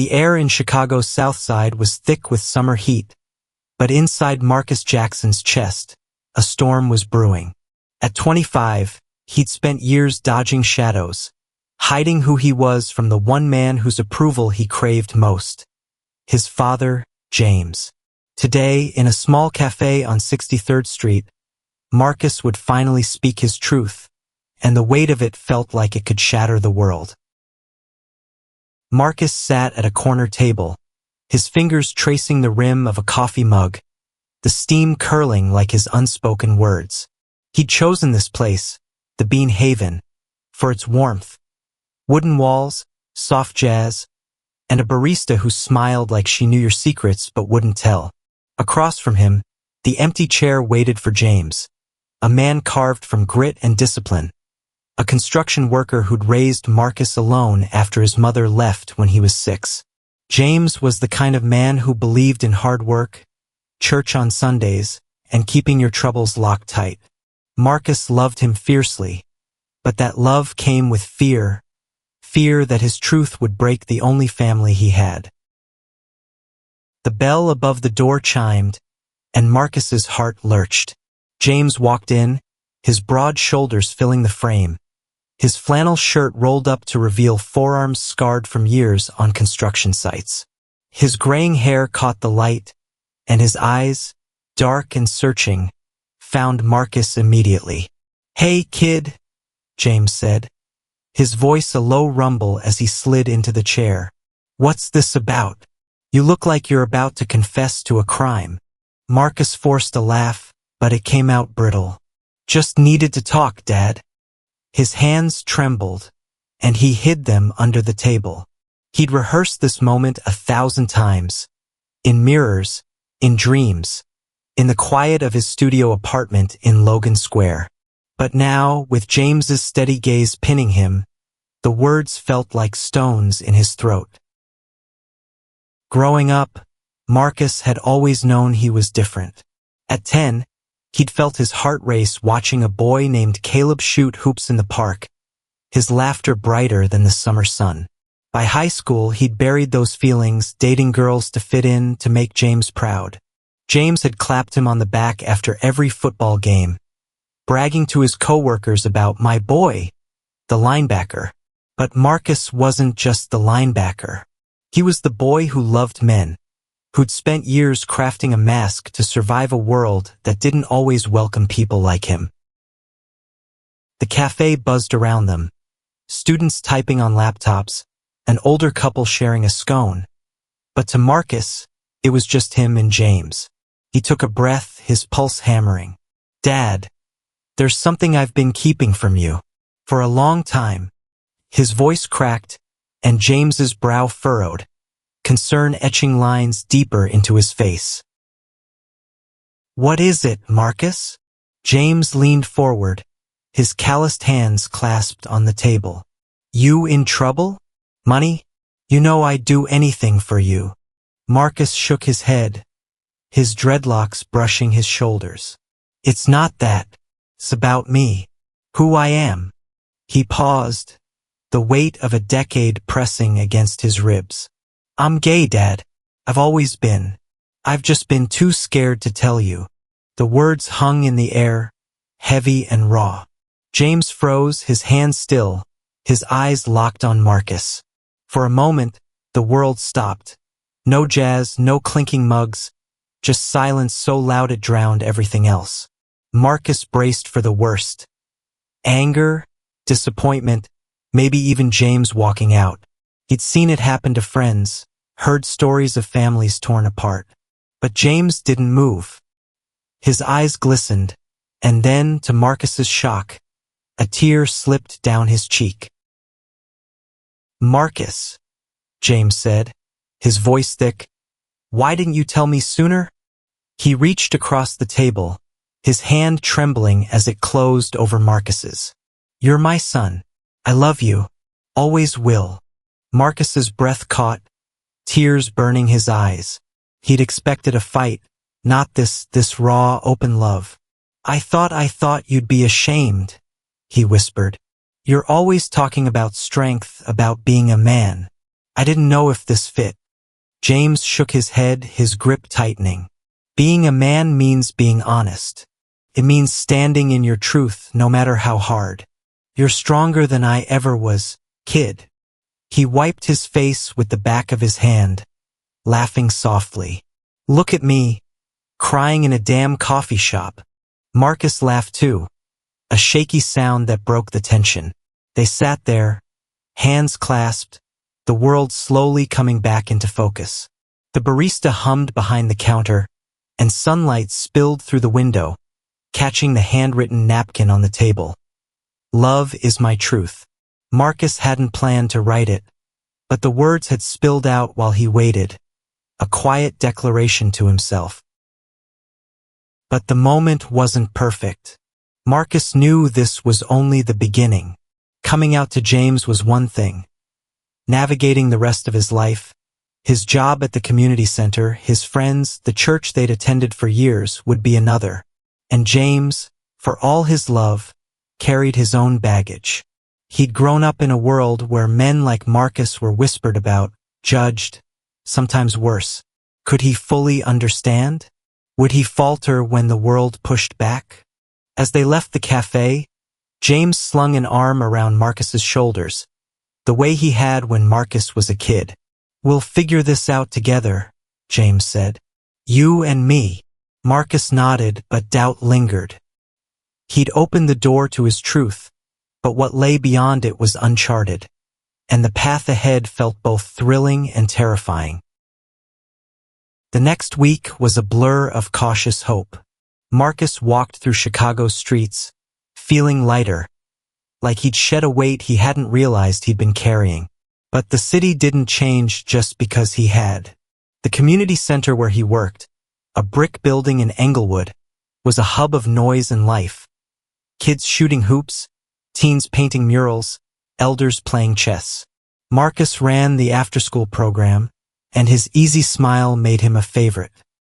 The air in Chicago's South Side was thick with summer heat, but inside Marcus Jackson's chest, a storm was brewing. At 25, he'd spent years dodging shadows, hiding who he was from the one man whose approval he craved most. His father, James. Today, in a small cafe on 63rd Street, Marcus would finally speak his truth, and the weight of it felt like it could shatter the world. Marcus sat at a corner table, his fingers tracing the rim of a coffee mug, the steam curling like his unspoken words. He'd chosen this place, the Bean Haven, for its warmth, wooden walls, soft jazz, and a barista who smiled like she knew your secrets but wouldn't tell. Across from him, the empty chair waited for James, a man carved from grit and discipline, a construction worker who'd raised Marcus alone after his mother left when he was 6. James was the kind of man who believed in hard work, church on Sundays, and keeping your troubles locked tight. Marcus loved him fiercely, but that love came with fear that his truth would break the only family he had. The bell above the door chimed, and Marcus's heart lurched. James walked in, his broad shoulders filling the frame, his flannel shirt rolled up to reveal forearms scarred from years on construction sites. His graying hair caught the light, and his eyes, dark and searching, found Marcus immediately. "Hey, kid," James said, his voice a low rumble as he slid into the chair. "What's this about? You look like you're about to confess to a crime." Marcus forced a laugh, but it came out brittle. "Just needed to talk, Dad." His hands trembled, and he hid them under the table. He'd rehearsed this moment 1,000 times. In mirrors, in dreams, in the quiet of his studio apartment in Logan Square. But now, with James's steady gaze pinning him, the words felt like stones in his throat. Growing up, Marcus had always known he was different. At 10, he'd felt his heart race watching a boy named Caleb shoot hoops in the park, his laughter brighter than the summer sun. By high school, he'd buried those feelings, dating girls to fit in, to make James proud. James had clapped him on the back after every football game, bragging to his coworkers about "my boy," the linebacker. But Marcus wasn't just the linebacker. He was the boy who loved men, who'd spent years crafting a mask to survive a world that didn't always welcome people like him. The cafe buzzed around them, students typing on laptops, an older couple sharing a scone. But to Marcus, it was just him and James. He took a breath, his pulse hammering. "Dad, there's something I've been keeping from you. For a long time." His voice cracked, and James's brow furrowed, concern etching lines deeper into his face. "What is it, Marcus?" James leaned forward, his calloused hands clasped on the table. "You in trouble? Money? You know I'd do anything for you." Marcus shook his head, his dreadlocks brushing his shoulders. "It's not that. It's about me. Who I am." He paused, the weight of a decade pressing against his ribs. "I'm gay, Dad. I've always been. I've just been too scared to tell you." The words hung in the air, heavy and raw. James froze, his hands still, his eyes locked on Marcus. For a moment, the world stopped. No jazz, no clinking mugs, just silence so loud it drowned everything else. Marcus braced for the worst. Anger, disappointment, maybe even James walking out. He'd seen it happen to friends, heard stories of families torn apart. But James didn't move. His eyes glistened, and then, to Marcus's shock, a tear slipped down his cheek. "Marcus," James said, his voice thick, "why didn't you tell me sooner?" He reached across the table, his hand trembling as it closed over Marcus's. "You're my son. I love you. Always will." Marcus's breath caught, tears burning his eyes. He'd expected a fight, not this raw, open love. I thought you'd be ashamed," he whispered. "You're always talking about strength, about being a man." I didn't know if this fit. James shook his head, his grip tightening. Being a man means being honest. It means standing in your truth, no matter how hard. You're stronger than I ever was, kid. He wiped his face with the back of his hand, laughing softly. Look at me, crying in a damn coffee shop. Marcus laughed too, a shaky sound that broke the tension. They sat there, hands clasped, the world slowly coming back into focus. The barista hummed behind the counter, and sunlight spilled through the window, catching the handwritten napkin on the table. Love is my truth. Marcus hadn't planned to write it, but the words had spilled out while he waited, a quiet declaration to himself. But the moment wasn't perfect. Marcus knew this was only the beginning. Coming out to James was one thing. Navigating the rest of his life, his job at the community center, his friends, the church they'd attended for years would be another. And James, for all his love, carried his own baggage. He'd grown up in a world where men like Marcus were whispered about, judged, sometimes worse. Could he fully understand? Would he falter when the world pushed back? As they left the cafe, James slung an arm around Marcus's shoulders, the way he had when Marcus was a kid. We'll figure this out together, James said. You and me. Marcus nodded, but doubt lingered. He'd opened the door to his truth, but what lay beyond it was uncharted, and the path ahead felt both thrilling and terrifying. The next week was a blur of cautious hope. Marcus walked through Chicago's streets, feeling lighter, like he'd shed a weight he hadn't realized he'd been carrying. But the city didn't change just because he had. The community center where he worked, a brick building in Englewood, was a hub of noise and life. Kids shooting hoops, teens painting murals, elders playing chess. Marcus ran the after-school program, and his easy smile made him a favorite.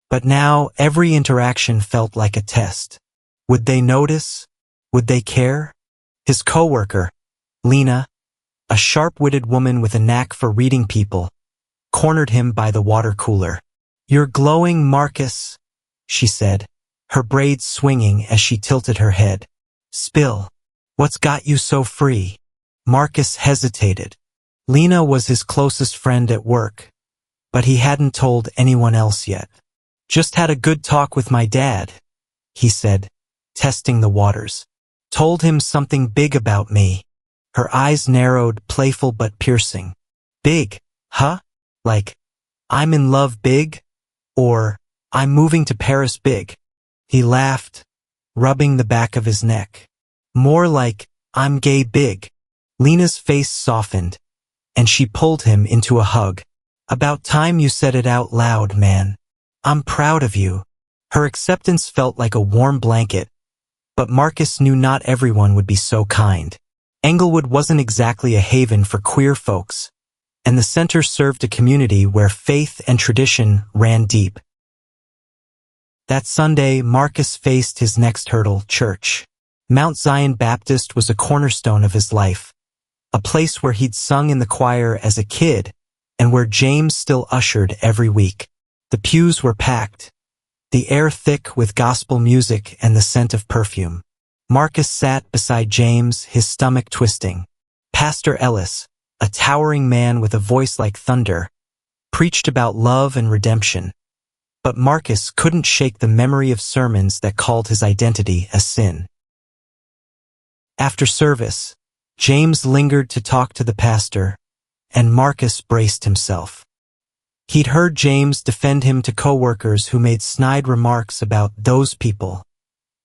But now every interaction felt like a test. Would they notice? Would they care? His coworker, Lena, a sharp-witted woman with a knack for reading people, cornered him by the water cooler. You're glowing, Marcus, she said, her braids swinging as she tilted her head. Spill. What's got you so free? Marcus hesitated. Lena was his closest friend at work, but he hadn't told anyone else yet. Just had a good talk with my dad, he said, testing the waters. Told him something big about me. Her eyes narrowed, playful but piercing. Big, huh? Like, I'm in love big? Or, I'm moving to Paris big? He laughed, rubbing the back of his neck. More like, I'm gay big. Lena's face softened, and she pulled him into a hug. About time you said it out loud, man. I'm proud of you. Her acceptance felt like a warm blanket, but Marcus knew not everyone would be so kind. Englewood wasn't exactly a haven for queer folks, and the center served a community where faith and tradition ran deep. That Sunday, Marcus faced his next hurdle, church. Mount Zion Baptist was a cornerstone of his life, a place where he'd sung in the choir as a kid and where James still ushered every week. The pews were packed, the air thick with gospel music and the scent of perfume. Marcus sat beside James, his stomach twisting. Pastor Ellis, a towering man with a voice like thunder, preached about love and redemption. But Marcus couldn't shake the memory of sermons that called his identity a sin. After service, James lingered to talk to the pastor, and Marcus braced himself. He'd heard James defend him to coworkers who made snide remarks about those people.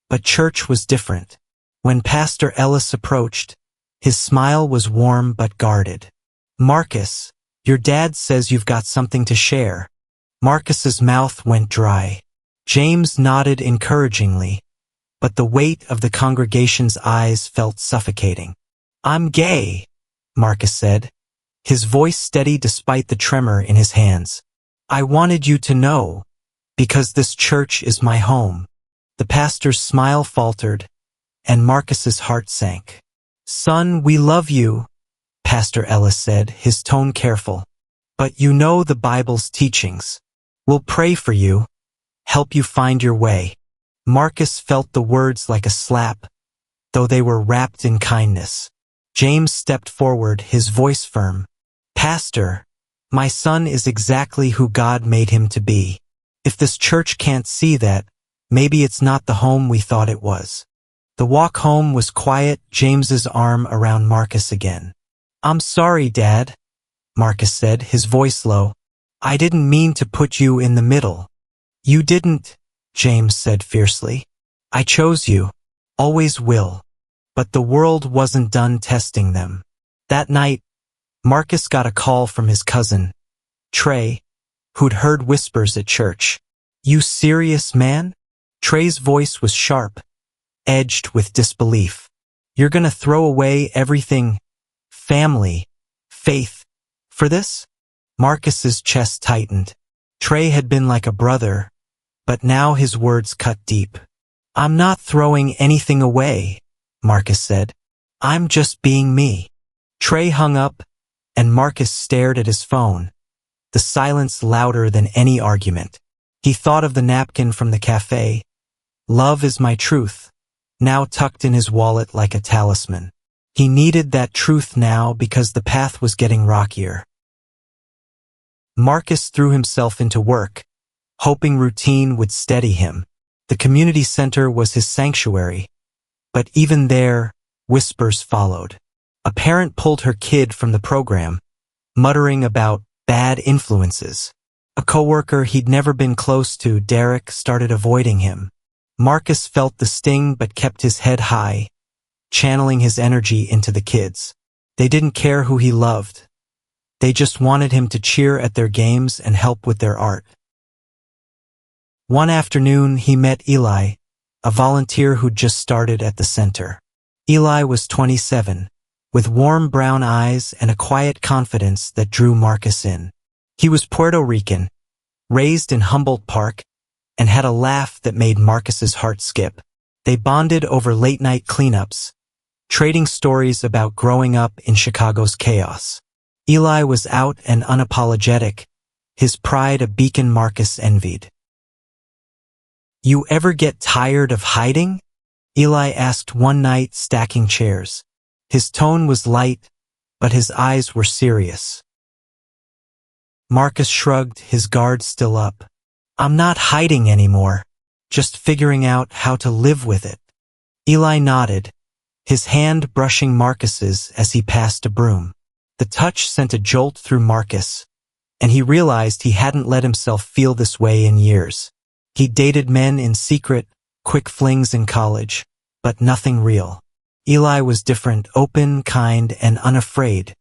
But church was different. When Pastor Ellis approached, his smile was warm but guarded. Marcus, your dad says you've got something to share. Marcus's mouth went dry. James nodded encouragingly, but the weight of the congregation's eyes felt suffocating. I'm gay, Marcus said, his voice steady despite the tremor in his hands. I wanted you to know, because this church is my home. The pastor's smile faltered, and Marcus's heart sank. Son, we love you, Pastor Ellis said, his tone careful. But you know the Bible's teachings. We'll pray for you, help you find your way. Marcus felt the words like a slap, though they were wrapped in kindness. James stepped forward, his voice firm. Pastor, my son is exactly who God made him to be. If this church can't see that, maybe it's not the home we thought it was. The walk home was quiet, James's arm around Marcus again. I'm sorry, Dad, Marcus said, his voice low. I didn't mean to put you in the middle. You didn't, James said fiercely. I chose you. Always will. But the world wasn't done testing them. That night, Marcus got a call from his cousin, Trey, who'd heard whispers at church. You serious, man? Trey's voice was sharp, edged with disbelief. You're gonna throw away everything, family, faith, for this? Marcus's chest tightened. Trey had been like a brother, but now his words cut deep. I'm not throwing anything away, Marcus said. I'm just being me. Trey hung up, and Marcus stared at his phone, the silence louder than any argument. He thought of the napkin from the cafe. Love is my truth, now tucked in his wallet like a talisman. He needed that truth now because the path was getting rockier. Marcus threw himself into work, hoping routine would steady him. The community center was his sanctuary, but even there, whispers followed. A parent pulled her kid from the program, muttering about bad influences. A coworker he'd never been close to, Derek, started avoiding him. Marcus felt the sting but kept his head high, channeling his energy into the kids. They didn't care who he loved. They just wanted him to cheer at their games and help with their art. One afternoon, he met Eli, a volunteer who'd just started at the center. Eli was 27, with warm brown eyes and a quiet confidence that drew Marcus in. He was Puerto Rican, raised in Humboldt Park, and had a laugh that made Marcus's heart skip. They bonded over late-night cleanups, trading stories about growing up in Chicago's chaos. Eli was out and unapologetic, his pride a beacon Marcus envied. You ever get tired of hiding? Eli asked one night, stacking chairs. His tone was light, but his eyes were serious. Marcus shrugged, his guard still up. I'm not hiding anymore, just figuring out how to live with it. Eli nodded, his hand brushing Marcus's as he passed a broom. The touch sent a jolt through Marcus, and he realized he hadn't let himself feel this way in years. He dated men in secret, quick flings in college, but nothing real. Eli was different, open, kind, and unafraid.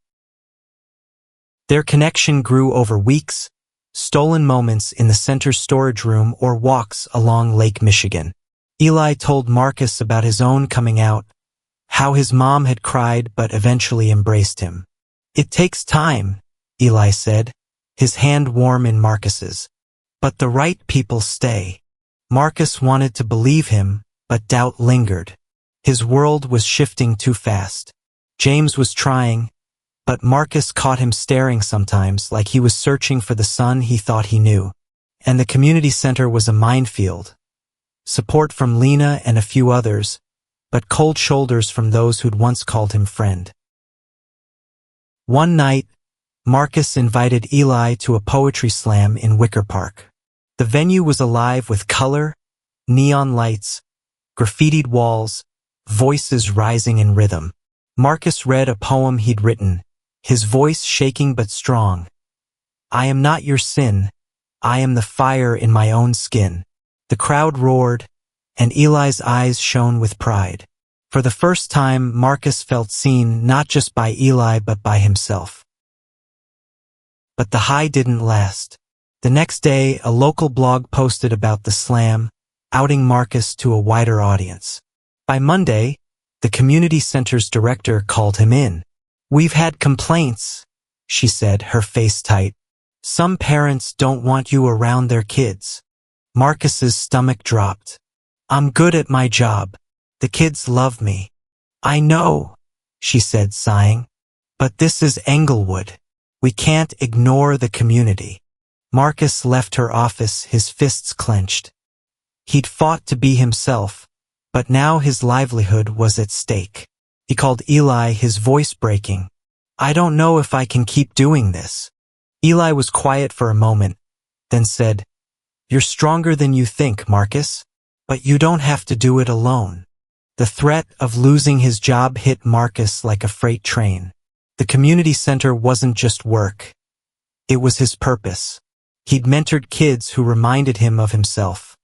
Their connection grew over weeks, stolen moments in the center's storage room or walks along Lake Michigan. Eli told Marcus about his own coming out, how his mom had cried but eventually embraced him. It takes time, Eli said, his hand warm in Marcus's. But the right people stay. Marcus wanted to believe him, but doubt lingered. His world was shifting too fast. James was trying, but Marcus caught him staring sometimes like he was searching for the son he thought he knew. And the community center was a minefield. Support from Lena and a few others, but cold shoulders from those who'd once called him friend. One night, Marcus invited Eli to a poetry slam in Wicker Park. The venue was alive with color, neon lights, graffitied walls, voices rising in rhythm. Marcus read a poem he'd written, his voice shaking but strong. I am not your sin, I am the fire in my own skin. The crowd roared, and Eli's eyes shone with pride. For the first time, Marcus felt seen not just by Eli but by himself. But the high didn't last. The next day, a local blog posted about the slam, outing Marcus to a wider audience. By Monday, the community center's director called him in. We've had complaints, she said, her face tight. Some parents don't want you around their kids. Marcus's stomach dropped. I'm good at my job. The kids love me. I know, she said, sighing. But this is Englewood. We can't ignore the community. Marcus left her office, his fists clenched. He'd fought to be himself, but now his livelihood was at stake. He called Eli, his voice breaking. I don't know if I can keep doing this. Eli was quiet for a moment, then said, You're stronger than you think, Marcus, but you don't have to do it alone. The threat of losing his job hit Marcus like a freight train. The community center wasn't just work. It was his purpose. He'd mentored kids who reminded him of himself.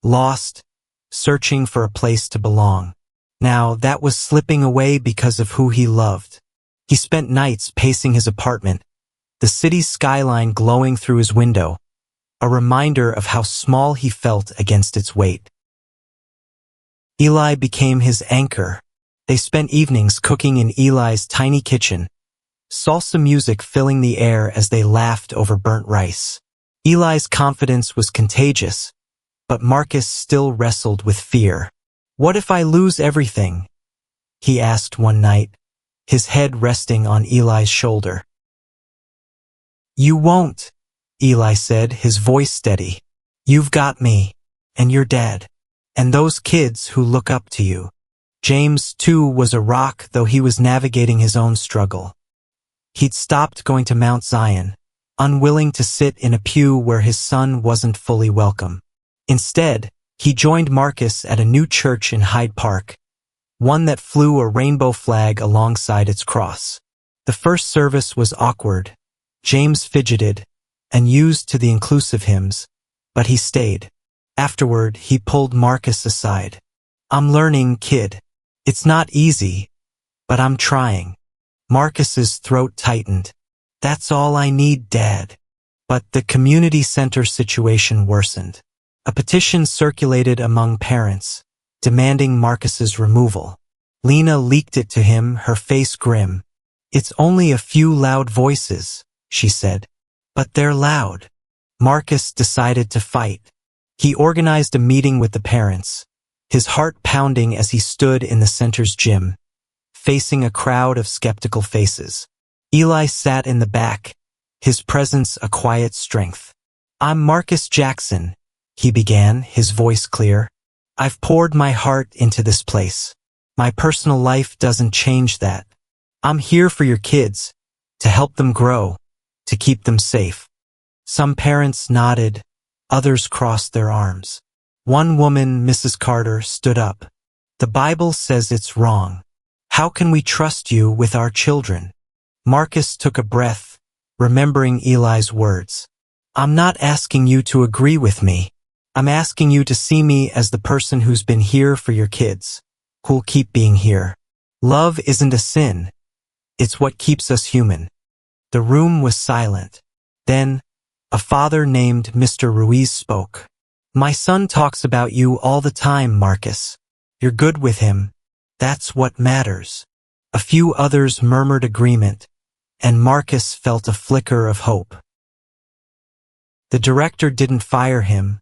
Lost, searching for a place to belong. Now that was slipping away because of who he loved. He spent nights pacing his apartment, the city's skyline glowing through his window, a reminder of how small he felt against its weight. Eli became his anchor. They spent evenings cooking in Eli's tiny kitchen, salsa music filling the air as they laughed over burnt rice. Eli's confidence was contagious, but Marcus still wrestled with fear. What if I lose everything? He asked one night, his head resting on Eli's shoulder. You won't, Eli said, his voice steady. You've got me, and your dad, and those kids who look up to you. James, too, was a rock, though he was navigating his own struggle. He'd stopped going to Mount Zion, unwilling to sit in a pew where his son wasn't fully welcome. Instead, he joined Marcus at a new church in Hyde Park, one that flew a rainbow flag alongside its cross. The first service was awkward. James fidgeted and used to the inclusive hymns, but he stayed. Afterward, he pulled Marcus aside. I'm learning, kid. It's not easy, but I'm trying. Marcus's throat tightened. That's all I need, Dad. But the community center situation worsened. A petition circulated among parents, demanding Marcus's removal. Lena leaked it to him, her face grim. It's only a few loud voices, she said. But they're loud. Marcus decided to fight. He organized a meeting with the parents, his heart pounding as he stood in the center's gym, facing a crowd of skeptical faces. Eli sat in the back, his presence a quiet strength. I'm Marcus Jackson, he began, his voice clear. I've poured my heart into this place. My personal life doesn't change that. I'm here for your kids, to help them grow, to keep them safe. Some parents nodded, others crossed their arms. One woman, Mrs. Carter, stood up. The Bible says it's wrong. How can we trust you with our children? Marcus took a breath, remembering Eli's words. I'm not asking you to agree with me. I'm asking you to see me as the person who's been here for your kids, who'll keep being here. Love isn't a sin. It's what keeps us human. The room was silent. Then, a father named Mr. Ruiz spoke. My son talks about you all the time, Marcus. You're good with him. That's what matters. A few others murmured agreement, and Marcus felt a flicker of hope. The director didn't fire him,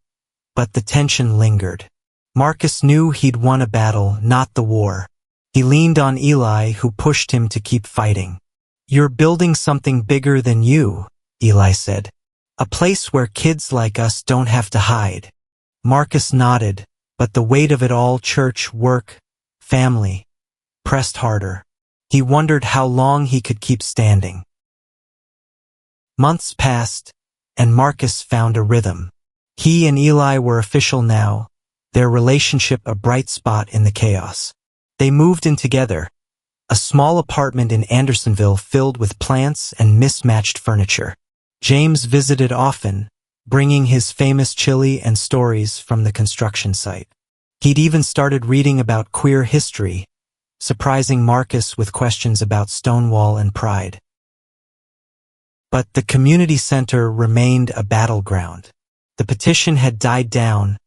but the tension lingered. Marcus knew he'd won a battle, not the war. He leaned on Eli, who pushed him to keep fighting. You're building something bigger than you, Eli said. A place where kids like us don't have to hide. Marcus nodded, but the weight of it all, church, work, family, pressed harder. He wondered how long he could keep standing. Months passed, and Marcus found a rhythm. He and Eli were official now, their relationship a bright spot in the chaos. They moved in together, a small apartment in Andersonville filled with plants and mismatched furniture. James visited often, bringing his famous chili and stories from the construction site. He'd even started reading about queer history, surprising Marcus with questions about Stonewall and Pride. But the community center remained a battleground. The petition had died down,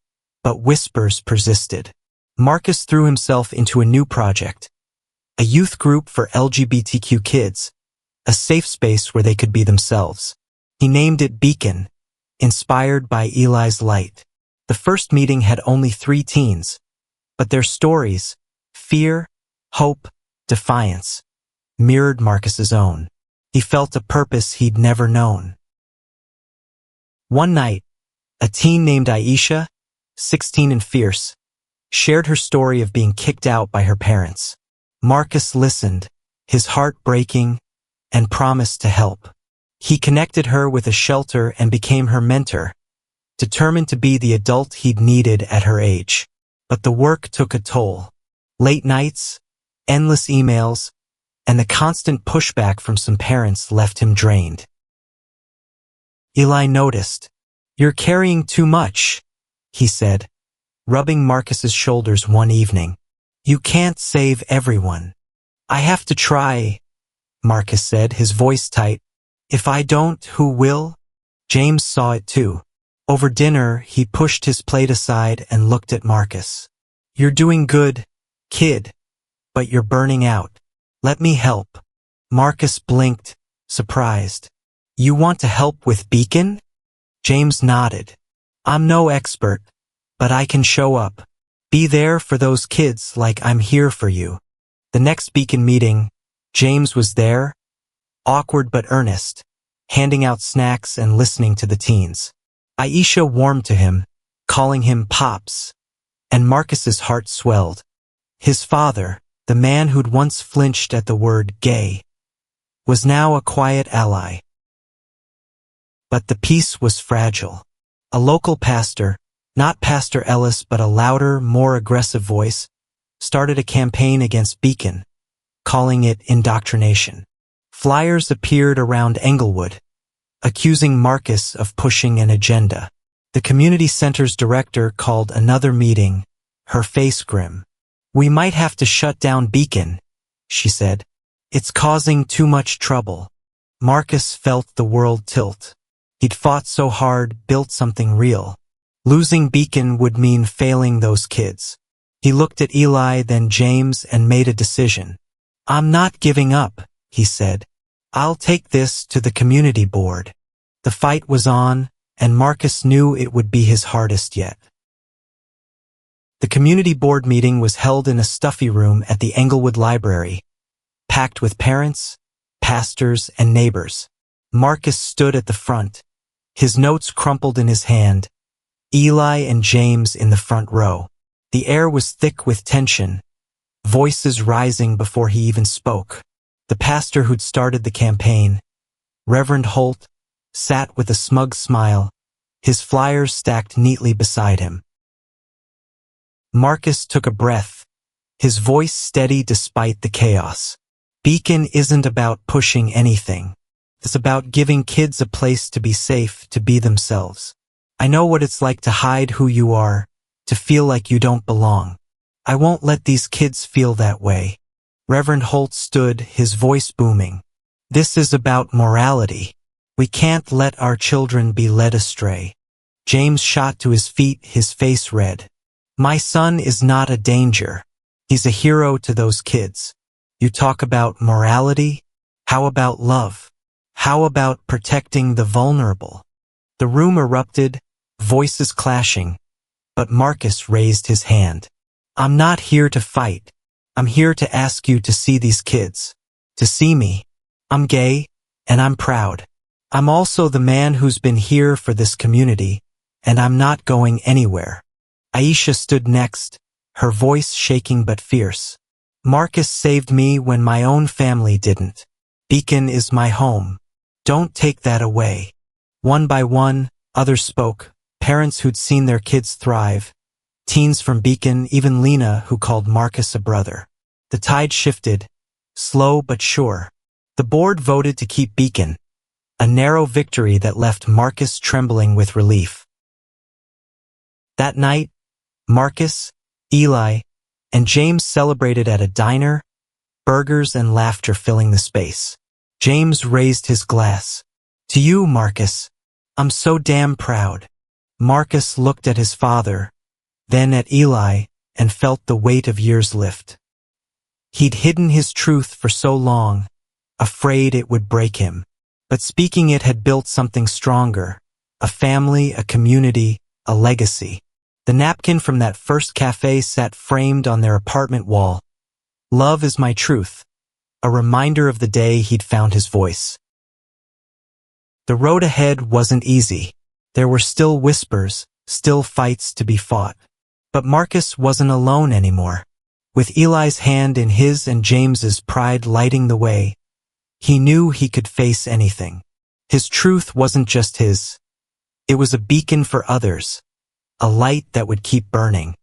but whispers persisted. Marcus threw himself into a new project, a youth group for LGBTQ kids, a safe space where they could be themselves. He named it Beacon, inspired by Eli's light. The first meeting had only 3 teens, but their stories, fear, hope, defiance, mirrored Marcus's own. He felt a purpose he'd never known. One night, a teen named Aisha, 16 and fierce, shared her story of being kicked out by her parents. Marcus listened, his heart breaking, and promised to help. He connected her with a shelter and became her mentor, determined to be the adult he'd needed at her age. But the work took a toll. Late nights, endless emails, and the constant pushback from some parents left him drained. Eli noticed. "You're carrying too much," he said, rubbing Marcus's shoulders one evening. "You can't save everyone." "I have to try," Marcus said, his voice tight. "If I don't, who will?" James saw it too. Over dinner, he pushed his plate aside and looked at Marcus. "You're doing good, kid, but you're burning out. Let me help." Marcus blinked, surprised. "You want to help with Beacon?" James nodded. "I'm no expert, but I can show up. Be there for those kids like I'm here for you." The next Beacon meeting, James was there, awkward but earnest, handing out snacks and listening to the teens. Aisha warmed to him, calling him Pops, and Marcus's heart swelled. His father, the man who'd once flinched at the word gay, was now a quiet ally. But the peace was fragile. A local pastor, not Pastor Ellis but a louder, more aggressive voice, started a campaign against Beacon, calling it indoctrination. Flyers appeared around Englewood, accusing Marcus of pushing an agenda. The community center's director called another meeting, her face grim. "We might have to shut down Beacon," she said. "It's causing too much trouble." Marcus felt the world tilt. He'd fought so hard, built something real. Losing Beacon would mean failing those kids. He looked at Eli, then James, and made a decision. "I'm not giving up," he said. "I'll take this to the community board." The fight was on, and Marcus knew it would be his hardest yet. The community board meeting was held in a stuffy room at the Englewood Library, packed with parents, pastors, and neighbors. Marcus stood at the front, his notes crumpled in his hand, Eli and James in the front row. The air was thick with tension, voices rising before he even spoke. The pastor who'd started the campaign, Reverend Holt, sat with a smug smile, his flyers stacked neatly beside him. Marcus took a breath, his voice steady despite the chaos. Beacon isn't about pushing anything. It's about giving kids a place to be safe, to be themselves. I know what it's like to hide who you are, to feel like you don't belong. I won't let these kids feel that way. Reverend Holt stood, his voice booming. This is about morality. We can't let our children be led astray. James shot to his feet, his face red. My son is not a danger. He's a hero to those kids. You talk about morality? How about love? How about protecting the vulnerable? The room erupted, voices clashing, but Marcus raised his hand. I'm not here to fight. I'm here to ask you to see these kids. To see me. I'm gay, and I'm proud. I'm also the man who's been here for this community, and I'm not going anywhere. Aisha stood next, her voice shaking but fierce. Marcus saved me when my own family didn't. Beacon is my home. Don't take that away. One by one, others spoke, parents who'd seen their kids thrive, teens from Beacon, even Lena, who called Marcus a brother. The tide shifted, slow but sure. The board voted to keep Beacon, a narrow victory that left Marcus trembling with relief. That night, Marcus, Eli, and James celebrated at a diner, burgers and laughter filling the space. James raised his glass. To you, Marcus. I'm so damn proud. Marcus looked at his father, then at Eli, and felt the weight of years lift. He'd hidden his truth for so long, afraid it would break him. But speaking it had built something stronger, a family, a community, a legacy. The napkin from that first cafe sat framed on their apartment wall. Love is my truth. a reminder of the day he'd found his voice. The road ahead wasn't easy. There were still whispers, still fights to be fought. But Marcus wasn't alone anymore. With Eli's hand in his and James's pride lighting the way, he knew he could face anything. His truth wasn't just his. It was a beacon for others, a light that would keep burning.